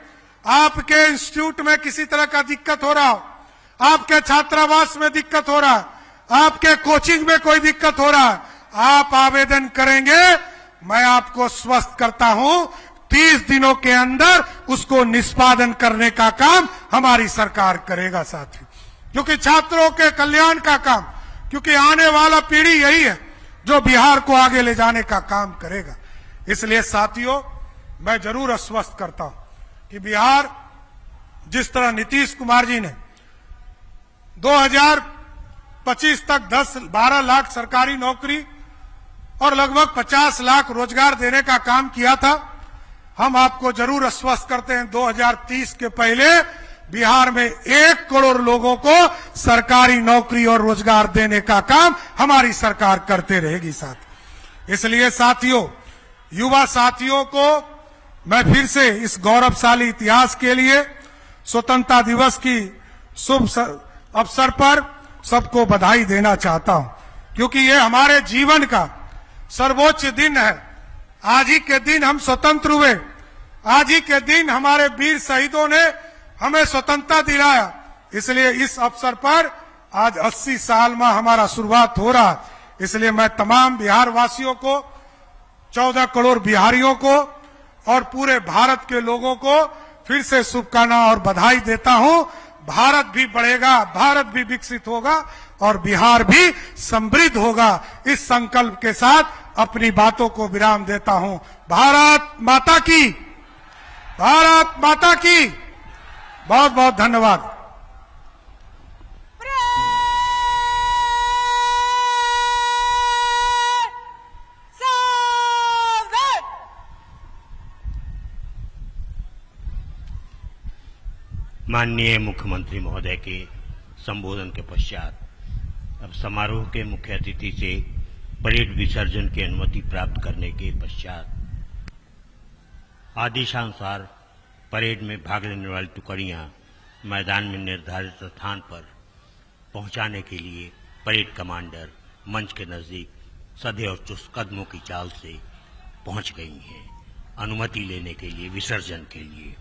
आपके इंस्टीट्यूट में किसी तरह का दिक्कत हो रहा हो, आपके छात्रावास में दिक्कत हो रहा है, आपके कोचिंग में कोई दिक्कत हो रहा है, आप आवेदन करेंगे। मैं आपको स्वस्थ करता हूं 30 दिनों के अंदर उसको निष्पादन करने का काम हमारी सरकार करेगा साथी। क्योंकि छात्रों के कल्याण का काम, क्योंकि आने वाला पीढ़ी यही है जो बिहार को आगे ले जाने का काम करेगा। इसलिए साथियों, मैं जरूर आश्वस्त करता हूं कि बिहार जिस तरह नीतीश कुमार जी ने 2025 तक 10-12 लाख सरकारी नौकरी और लगभग 50 लाख रोजगार देने का काम किया था, हम आपको जरूर आश्वस्त करते हैं 2030 के पहले बिहार में 1 करोड़ लोगों को सरकारी नौकरी और रोजगार देने का काम हमारी सरकार करते रहेगी साथ। इसलिए साथियों, युवा साथियों को मैं फिर से इस गौरवशाली इतिहास के लिए स्वतंत्रता दिवस की शुभ अवसर पर सबको बधाई देना चाहता हूं, क्योंकि ये हमारे जीवन का सर्वोच्च दिन है। आज ही के दिन हम स्वतंत्र हुए, आज ही के दिन हमारे वीर शहीदों ने हमें स्वतंत्रता दिलाया। इसलिए इस अवसर पर आज 80 साल में हमारा शुरुआत हो रहा। इसलिए मैं तमाम बिहार वासियों को, 14 करोड़ बिहारियों को और पूरे भारत के लोगों को फिर से शुभकामना और बधाई देता हूं। भारत भी बढ़ेगा, भारत भी विकसित होगा और बिहार भी समृद्ध होगा। इस संकल्प के साथ अपनी बातों को विराम देता हूं। भारत माता की, भारत माता की। बहुत बहुत धन्यवाद। माननीय मुख्यमंत्री महोदय के संबोधन के पश्चात अब समारोह के मुख्य अतिथि से परेड विसर्जन की अनुमति प्राप्त करने के पश्चात आदेशानुसार परेड में भाग लेने वाली टुकड़ियां मैदान में निर्धारित स्थान पर पहुंचाने के लिए परेड कमांडर मंच के नजदीक सधे और चुस्त कदमों की चाल से पहुंच गई हैं अनुमति लेने के लिए, विसर्जन के लिए।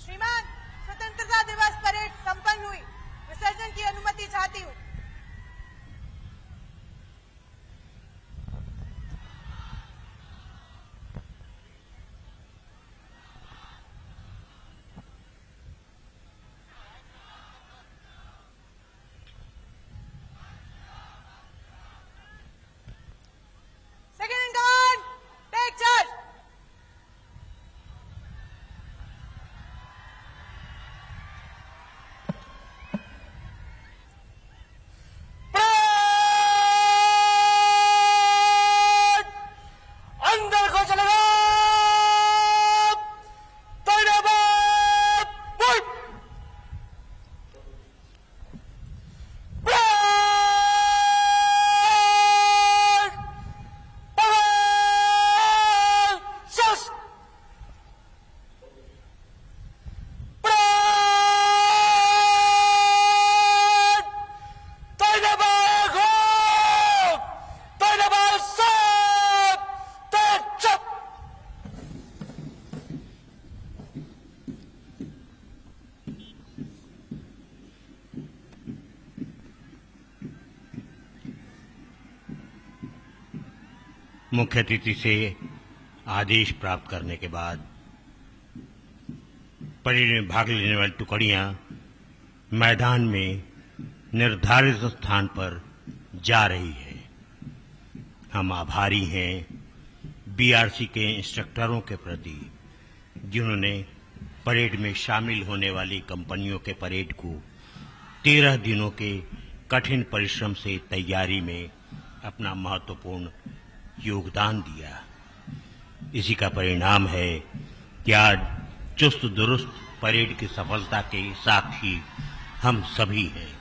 श्रीमान, स्वतंत्रता दिवस परेड संपन्न हुई। विसर्जन की अनुमति चाहती हूँ। Second in command, take charge. अंदर को चलेगा मुख्य अतिथि से आदेश प्राप्त करने के बाद परेड में भाग लेने वाली टुकड़ियां मैदान में निर्धारित स्थान पर जा रही है। हम आभारी हैं बीआरसी के इंस्ट्रक्टरों के प्रति जिन्होंने परेड में शामिल होने वाली कंपनियों के परेड को 13 दिनों के कठिन परिश्रम से तैयारी में अपना महत्वपूर्ण योगदान दिया। इसी का परिणाम है कि आज चुस्त दुरुस्त परेड की सफलता के साक्षी हम सभी हैं।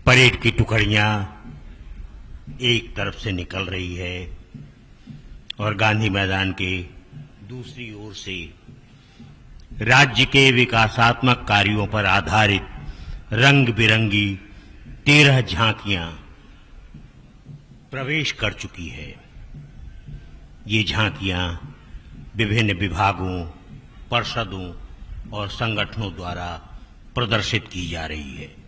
परेड की टुकड़ियां एक तरफ से निकल रही है और गांधी मैदान के दूसरी ओर से राज्य के विकासात्मक कार्यों पर आधारित रंग बिरंगी 13 झांकियां प्रवेश कर चुकी है। ये झांकियां विभिन्न विभागों, परिषदों और संगठनों द्वारा प्रदर्शित की जा रही है।